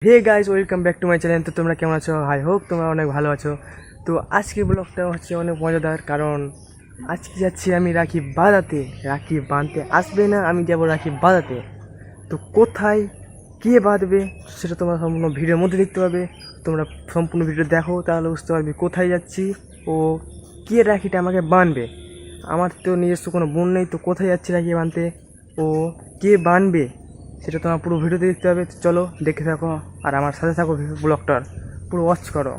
Hey guys, welcome back to my channel. তো তোমরা কেমন আছো? আই হোপ তোমরা অনেক ভালো আছো। তো আজকের ব্লগটা হচ্ছে অনেক মজাদার, কারণ আজকে যাচ্ছি আমি রাখি বাঁধাতে। রাখি বাঁধতে আসবে না, আমি যাব রাখি বাঁধাতে। তো কোথায় কে বাঁধবে সেটা তোমরা সম্পূর্ণ ভিডিওর মধ্যে দেখতে পাবে। তোমরা সম্পূর্ণ ভিডিও দেখো, তাহলে বুঝতে পারবে কোথায় যাচ্ছি ও কে রাখিটা আমাকে বাঁধবে। আমার তো নিজস্ব কোনো বোন নেই, তো কোথায় যাচ্ছি রাখি বাঁধতে ও কে বাঁধবে সেটা তোমার পুরো ভিডিওতে দেখতে হবে। তো চলো দেখে থাকো আর আমার সাথে থাকো, ব্লগটার পুরো ওয়াচ করো।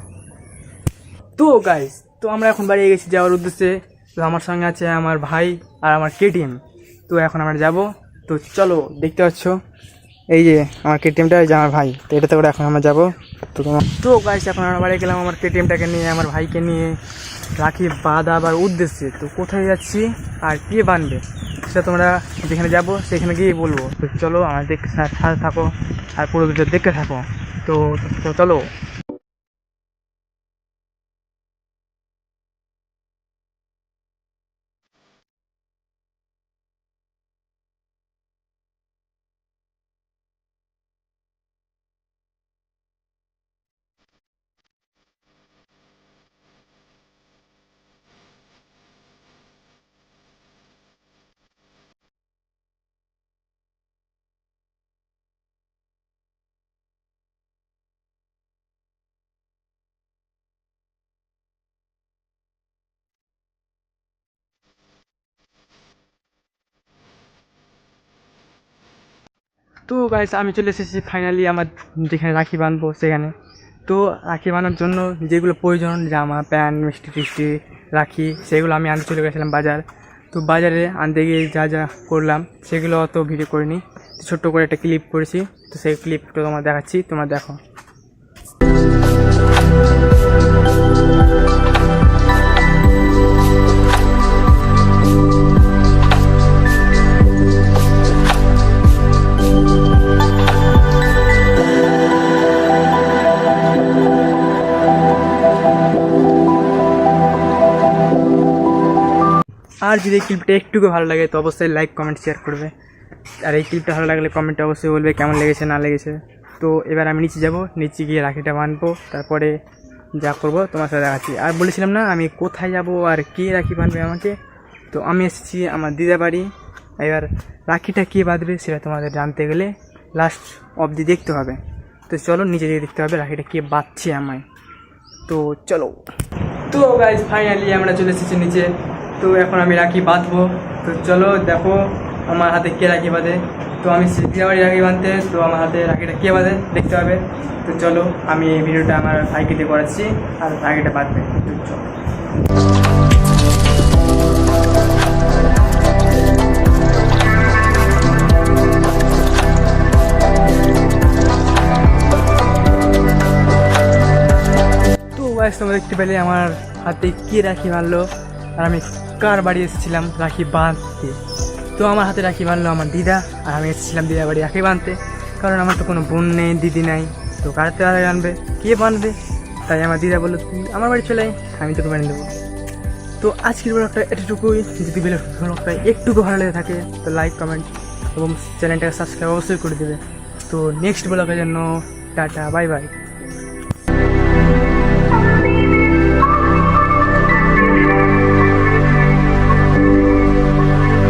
তো গাইস, তো আমরা এখন বাড়ি গেছি যাওয়ার উদ্দেশ্যে। তো আমার সঙ্গে আছে আমার ভাই আর আমার কেটিএম। তো এখন আমরা যাব, তো চলো দেখতে পাচ্ছ এই যে আমার কেটিএমটা, এই যে আমার ভাই। তো এটাতে করে এখন আমরা যাবো। তো গাইস, এখন আমরা বাড়ি গেলাম আমার কেটিএমটাকে নিয়ে, আমার ভাইকে নিয়ে রাখি বাঁধাবার উদ্দেশ্যে। তো কোথায় যাচ্ছি আর কে বাঁধবে সেটা তোমরা যেখানে যাবো সেখানে গিয়ে বলবো। তো চলো আমার সাথে থাকো আর পুরো ভিডিও দেখতে থাকো। তো তো চলো। তো গাইস, আমি চলে এসেছি ফাইনালি আমার যেখানে রাখি বাঁধবো সেখানে। তো রাখি বাঁধার জন্য যেগুলো প্রয়োজন, জামা প্যান্ট মিষ্টি টিষ্টি রাখি, সেগুলো আমি আনতে চলে গেছিলাম বাজার। তো বাজারে আনতে গিয়ে যা যা করলাম সেগুলো অত ভিডিও করিনি, ছোট্ট করে একটা ক্লিপ করেছি। তো সেই ক্লিপটা তোমার দেখাচ্ছি, তোমরা দেখো। আর যদি এই ক্লিপটা একটুকু ভালো লাগে তো অবশ্যই লাইক কমেন্ট শেয়ার করবে। আর এই ক্লিপটা ভালো লাগলে কমেন্টে অবশ্যই বলবে কেমন লেগেছে না লেগেছে। তো এবার আমি নিচে যাব, নিচে গিয়ে রাখিটা বাঁধবো, তারপরে যা করবো তোমার সাথে দেখাচ্ছি। আর বলেছিলাম না আমি কোথায় যাব আর কে রাখি বাঁধবে আমাকে। তো আমি এসেছি আমার দিদা বাড়ি। এবার রাখিটা কে বাঁধবে সেটা তোমাদের জানতে গেলে লাস্ট অবধি দেখতে হবে। তো চলো নিচে গিয়ে দেখতে হবে রাখিটা কে বাঁধছে আমায়। তো চলো। তো গাইস, ফাইনালি আমরা চলে এসেছি নিচে। তো এখন আমি রাখি বাঁধবো। তো চলো দেখো আমার হাতে কে রাখি বাঁধে। তো আমি দিদা বাড়ি রাখি বাঁধতে, তো আমার হাতে রাখিটা কে বাঁধে দেখতে হবে। তো চলো আমি এই ভিডিওটা আমার ভাইকে দিয়ে করাচ্ছি আর রাখিটা বাঁধবে। তো চলো। তো গাইস, তোমরা দেখতে পেলে আমার হাতে কে রাখি বাঁধলো আর আমি কার বাড়ি এসেছিলাম রাখি বাঁধতে। তো আমার হাতে রাখি বাঁধলো আমার দিদা, আর আমি এসেছিলাম দিদা বাড়ি রাখি বাঁধতে, কারণ আমার তো কোনো বোন নেই, দিদি নাই। তো কারতে আনবে, কে বাঁধবে? তাই আমার দিদা বললো তুই আমার বাড়ি চলে আয়, আমি তোকে বানিয়ে দেবো। তো আজকের ব্লগটা এতটুকুই। যদি ব্লগটা একটুকু ভালো লেগে থাকে তো লাইক কমেন্ট এবং চ্যানেলটাকে সাবস্ক্রাইব অবশ্যই করে দেবে। তো নেক্সট ব্লগের জন্য টাটা, বাই বাই।